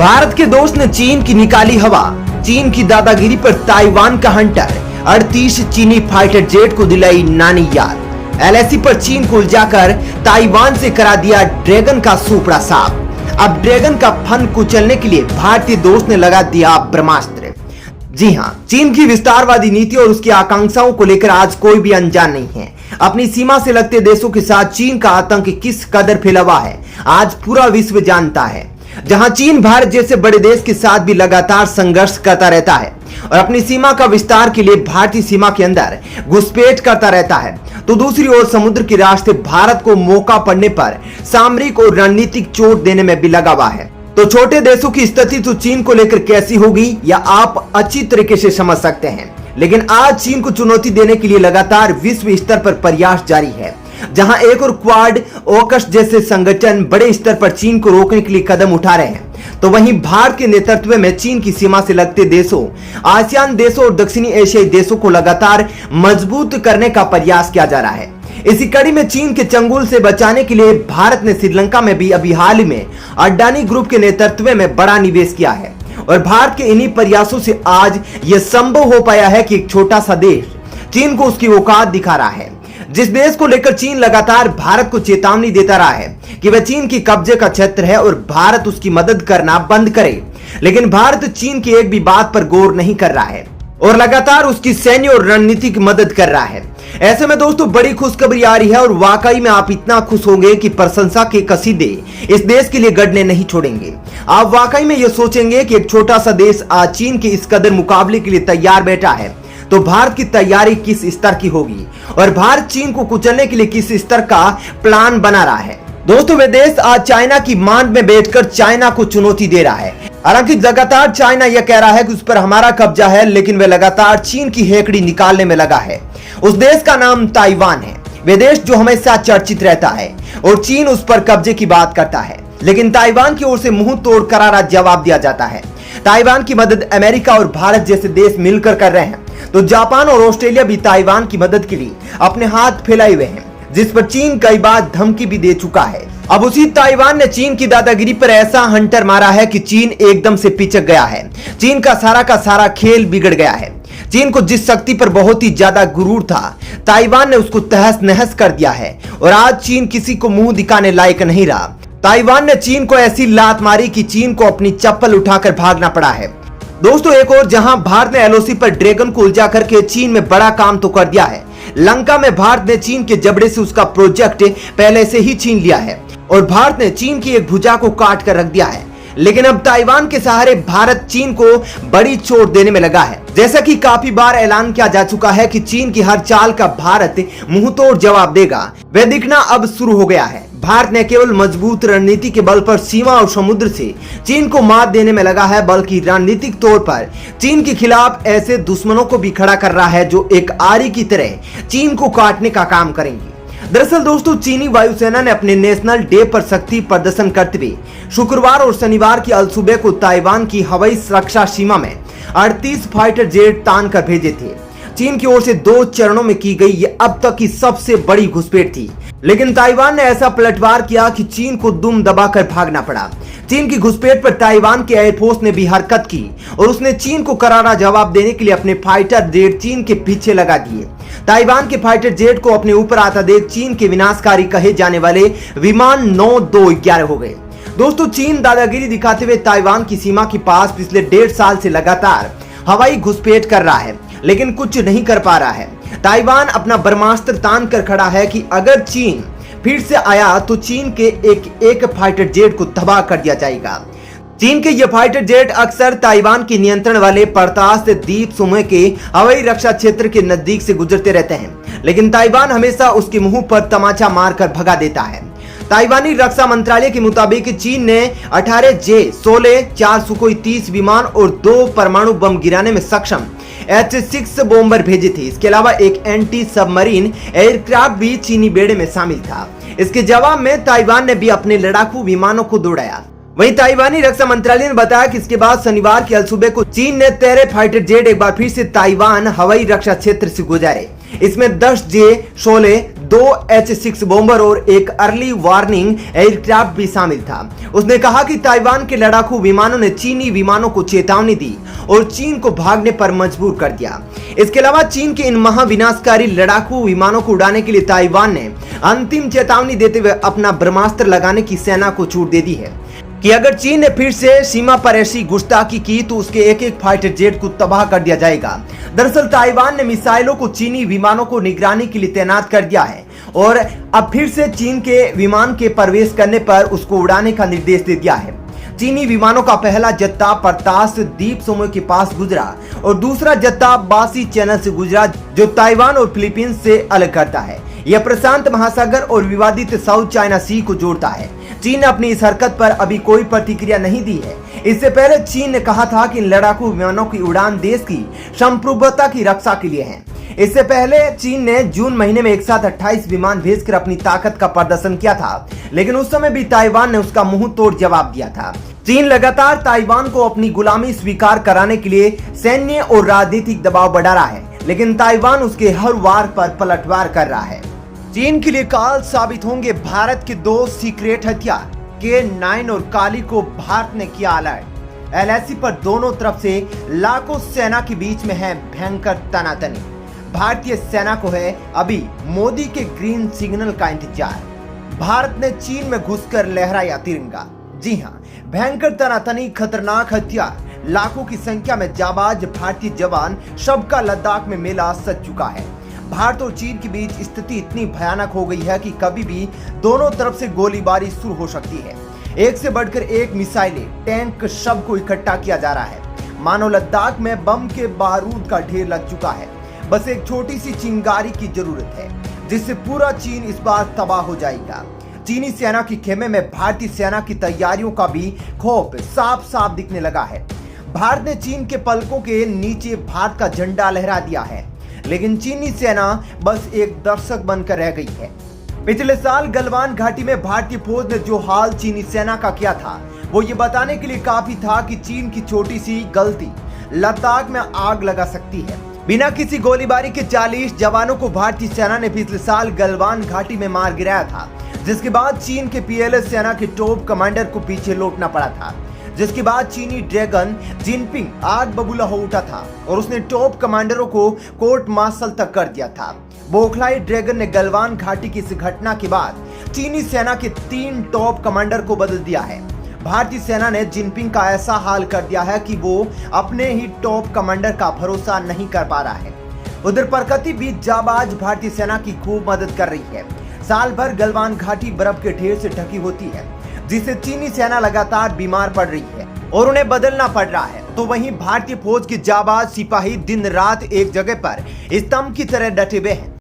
भारत के दोस्त ने चीन की निकाली हवा। चीन की दादागिरी पर ताइवान का हंटर 38 चीनी फाइटर जेट को दिलाई नानी याद। एलएसी पर चीन को उलझाकर ताइवान से करा दिया ड्रैगन का सुपड़ा साफ। अब ड्रैगन का फन कुचलने के लिए भारतीय दोस्त ने लगा दिया ब्रह्मास्त्र। जी हां, चीन की विस्तारवादी नीति और उसकी आकांक्षाओं को लेकर आज कोई भी अनजान नहीं है। अपनी सीमा से लगते देशों के साथ चीन का आतंक किस कदर फैला हुआ है आज पूरा विश्व जानता है। जहां चीन भारत जैसे बड़े देश के साथ भी लगातार संघर्ष करता रहता है और अपनी सीमा का विस्तार के लिए भारतीय सीमा के अंदर घुसपैठ करता रहता है, तो दूसरी ओर समुद्र के रास्ते भारत को मौका पड़ने पर सामरिक और रणनीतिक चोट देने में भी लगा हुआ है। तो छोटे देशों की स्थिति तो चीन को लेकर कैसी होगी या आप अच्छी तरीके से समझ सकते हैं। लेकिन आज चीन को चुनौती देने के लिए लगातार विश्व स्तर पर प्रयास जारी है, जहां एक और क्वाड, ओकस जैसे संगठन बड़े स्तर पर चीन को रोकने के लिए कदम उठा रहे हैं, तो वहीं भारत के नेतृत्व में चीन की सीमा से लगते देशों, आसियान देशों और दक्षिणी एशियाई देशों को लगातार मजबूत करने का प्रयास किया जा रहा है। इसी कड़ी में चीन के चंगुल से बचाने के लिए भारत ने श्रीलंका में भी अभी हाल ही में अडानी ग्रुप के नेतृत्व में बड़ा निवेश किया है और भारत के इन्हीं प्रयासों से आज यह संभव हो पाया है कि एक छोटा सा देश चीन को उसकी औकात दिखा रहा है। जिस देश को लेकर चीन लगातार भारत को चेतावनी देता रहा है कि वह चीन की कब्जे का क्षेत्र है और भारत उसकी मदद करना बंद करे, लेकिन भारत चीन की एक भी बात पर गौर नहीं कर रहा है और लगातार उसकी सैन्य और रणनीतिक मदद कर रहा है। ऐसे में दोस्तों बड़ी खुशखबरी आ रही है और वाकई में आप इतना खुश होंगे कि प्रशंसा के कसीदे इस देश के लिए गढ़ने नहीं छोड़ेंगे। आप वाकई में यह सोचेंगे कि एक छोटा सा देश आज चीन के इस कदर मुकाबले के लिए तैयार बैठा है, तो भारत की तैयारी किस स्तर की होगी और भारत चीन को कुचलने के लिए किस स्तर का प्लान बना रहा है। दोस्तों वह देश आज चाइना की मांड में बैठकर चाइना को चुनौती दे रहा है। हालांकि लगातार चाइना यह कह रहा है कि उस पर हमारा कब्जा है, लेकिन वह लगातार चीन की हेकड़ी निकालने में लगा है। उस देश का नाम ताइवान है। वह देश जो हमेशा चर्चित रहता है और चीन उस पर कब्जे की बात करता है, लेकिन ताइवान की ओर से मुंह तोड़ करारा जवाब दिया जाता है। ताइवान की मदद अमेरिका और भारत जैसे देश मिलकर कर रहे हैं, तो जापान और ऑस्ट्रेलिया भी ताइवान की मदद के लिए अपने हाथ फैलाए हुए हैं, जिस पर चीन कई बार धमकी भी दे चुका है। अब उसी ताइवान ने चीन की दादागिरी पर ऐसा हंटर मारा है कि चीन एकदम से पिचक गया है। चीन का सारा खेल बिगड़ गया है। चीन को जिस शक्ति पर बहुत ही ज्यादा गुरूर था, ताइवान ने उसको तहस नहस कर दिया है और आज चीन किसी को मुंह दिखाने लायक नहीं रहा। ताइवान ने चीन को ऐसी लात मारी कि चीन को अपनी चप्पल उठाकर भागना पड़ा है। दोस्तों एक और जहां भारत ने एलओसी पर ड्रैगन को उलझा करके चीन में बड़ा काम तो कर दिया है, लंका में भारत ने चीन के जबड़े से उसका प्रोजेक्ट पहले से ही छीन लिया है और भारत ने चीन की एक भुजा को काट कर रख दिया है। लेकिन अब ताइवान के सहारे भारत चीन को बड़ी चोट देने में लगा है। जैसा कि काफी बार ऐलान किया जा चुका है कि चीन की हर चाल का भारत मुंहतोड़ जवाब देगा, वह दिखना अब शुरू हो गया है। भारत न केवल मजबूत रणनीति के बल पर सीमा और समुद्र से चीन को मात देने में लगा है, बल्कि रणनीतिक तौर पर चीन के खिलाफ ऐसे दुश्मनों को भी खड़ा कर रहा है जो एक आरी की तरह चीन को काटने का काम करेंगे। दरअसल दोस्तों चीनी वायुसेना ने अपने नेशनल डे पर शक्ति प्रदर्शन करते हुए शुक्रवार और शनिवार की अलसुबह को ताइवान की हवाई सुरक्षा सीमा में 38 फाइटर जेट तान कर भेजे थे। चीन की ओर से 2 चरणों में की गई ये अब तक की सबसे बड़ी घुसपैठ थी, लेकिन ताइवान ने ऐसा पलटवार किया कि चीन को दुम दबाकर भागना पड़ा। चीन की घुसपैठ पर ताइवान के एयरफोर्स ने भी हरकत की और उसने चीन को करारा जवाब देने के लिए अपने फाइटर जेट चीन के पीछे लगा दिए। ताइवान के फाइटर जेट को अपने ऊपर आता देख चीन के विनाशकारी कहे जाने वाले विमान 9-2-11 हो गए। दोस्तों चीन दादागिरी दिखाते हुए ताइवान की सीमा के पास पिछले 1.5 साल से लगातार हवाई घुसपैठ कर रहा है, लेकिन कुछ नहीं कर पा रहा है। ताइवान अपना ब्रह्मास्त्र तान कर खड़ा है कि अगर चीन फिर से आया तो चीन के एक फाइटर जेट को तबाह कर दिया जाएगा। चीन के ये फाइटर जेट अक्सर ताइवान के नियंत्रण वाले प्रताश द्वीप समूह के हवाई रक्षा क्षेत्र के नजदीक से गुजरते रहते हैं, लेकिन ताइवान हमेशा उसके मुंह पर तमाचा मारकर भगा देता है। ताइवानी रक्षा मंत्रालय के मुताबिक चीन ने 18 J-16, 4 सुखोई 30 विमान और 2 परमाणु बम गिराने में सक्षम H-6 बॉम्बर भेजे थे। इसके अलावा एक एंटी सबमरीन एयरक्राफ्ट भी चीनी बेड़े में शामिल था। इसके जवाब में ताइवान ने भी अपने लड़ाकू विमानों को दौड़ाया। वहीं ताइवानी रक्षा मंत्रालय ने बताया कि इसके बाद शनिवार की अलसुबह को चीन ने 13 फाइटर जेट एक बार फिर से ताइवान हवाई रक्षा क्षेत्र से गुजारे। इसमें 10 J-16, 2 H-6 बॉम्बर और एक अर्ली वार्निंग एयरक्राफ्ट भी शामिल था। उसने कहा कि ताइवान के लड़ाकू विमानों ने चीनी विमानों को चेतावनी दी और चीन को भागने पर मजबूर कर दिया। इसके अलावा चीन के इन महाविनाशकारी लड़ाकू विमानों को उड़ाने के लिए ताइवान ने अंतिम चेतावनी देते हुए अपना ब्रह्मास्त्र लगाने की सेना को छूट दे दी है कि अगर चीन ने फिर से सीमा पर ऐसी गुस्ताखी की तो उसके एक एक फाइटर जेट को तबाह कर दिया जाएगा। दरअसल ताइवान ने मिसाइलों को चीनी विमानों को निगरानी के लिए तैनात कर दिया है और अब फिर से चीन के विमान के प्रवेश करने पर उसको उड़ाने का निर्देश दे दिया है। चीनी विमानों का पहला जत्था परतास द्वीप समूह के पास गुजरा और दूसरा जत्था बासी चैनल से गुजरा, जो ताइवान और फिलीपींस से अलग करता है। यह प्रशांत महासागर और विवादित साउथ चाइना सी को जोड़ता है। चीन ने अपनी इस हरकत पर अभी कोई प्रतिक्रिया नहीं दी है। इससे पहले चीन ने कहा था कि इन लड़ाकू विमानों की उड़ान देश की संप्रभुता की रक्षा के लिए है। इससे पहले चीन ने जून महीने में एक साथ 28 विमान भेजकर अपनी ताकत का प्रदर्शन किया था, लेकिन उस समय भी ताइवान ने उसका मुंह तोड़ जवाब दिया था। चीन लगातार ताइवान को अपनी गुलामी स्वीकार कराने के लिए सैन्य और राजनीतिक दबाव बढ़ा रहा है, लेकिन ताइवान उसके हर वार पर पलटवार कर रहा है। चीन के लिए काल साबित होंगे भारत के 2 सीक्रेट हथियार K9 और काली को भारत ने किया अलर्ट। LAC पर दोनों तरफ से लाखों सेना के बीच में है भयंकर तनातनी। भारतीय सेना को है अभी मोदी के ग्रीन सिग्नल का इंतजार। भारत ने चीन में घुसकर लहराया तिरंगा। जी हां, भयंकर तनातनी, खतरनाक हथियार, लाखों की संख्या में जाबाज भारतीय जवान, सबका लद्दाख में मेला सज चुका है। भारत और चीन के बीच स्थिति इतनी भयानक हो गई है कि कभी भी दोनों तरफ से गोलीबारी शुरू हो सकती है। एक से बढ़कर एक मिसाइलें, टैंक, सब को इकट्ठा किया जा रहा है। मानो लद्दाख में बम के बारूद का ढेर लग चुका है। बस एक छोटी सी चिंगारी की जरूरत है, जिससे पूरा चीन इस बार तबाह हो जाएगा। चीनी सेना की खेमे में भारतीय सेना की तैयारियों का भी खौफ साफ साफ दिखने लगा है। भारत ने चीन के पलकों के नीचे भारत का झंडा लहरा दिया है, लेकिन चीनी सेना बस एक दर्शक बनकर रह गई है। पिछले साल गलवान घाटी में भारतीय फौज ने जो हाल चीनी सेना का किया था, वो ये बताने के लिए काफी था कि चीन की छोटी सी गलती लद्दाख में आग लगा सकती है। बिना किसी गोलीबारी के 40 जवानों को भारतीय सेना ने पिछले साल गलवान घाटी में मार गिराया था, जिसके बाद चीन के PLA सेना के टॉप कमांडर को पीछे लौटना पड़ा था। जिसके बाद चीनी ड्रैगन जिनपिंग आग बबूला हो उठा था और उसने टॉप कमांडरों को कोर्ट मार्शल तक कर दिया था। बौखलाए ड्रैगन ने गलवान घाटी की इस घटना के बाद चीनी सेना के 3 टॉप कमांडर को बदल दिया है। भारतीय सेना ने जिनपिंग का ऐसा हाल कर दिया है कि वो अपने ही टॉप कमांडर का भरोसा नहीं कर पा रहा है। उधर प्रकृति भी जाबाज भारतीय सेना की खूब मदद कर रही है। साल भर गलवान घाटी बर्फ के ढेर से ढकी होती है, जिससे चीनी सेना लगातार बीमार पड़ रही है और उन्हें बदलना पड़ रहा है। तो वहीं भारतीय फौज के जाबाज सिपाही दिन रात एक जगह पर स्तंभ की तरह डटे हुए हैं।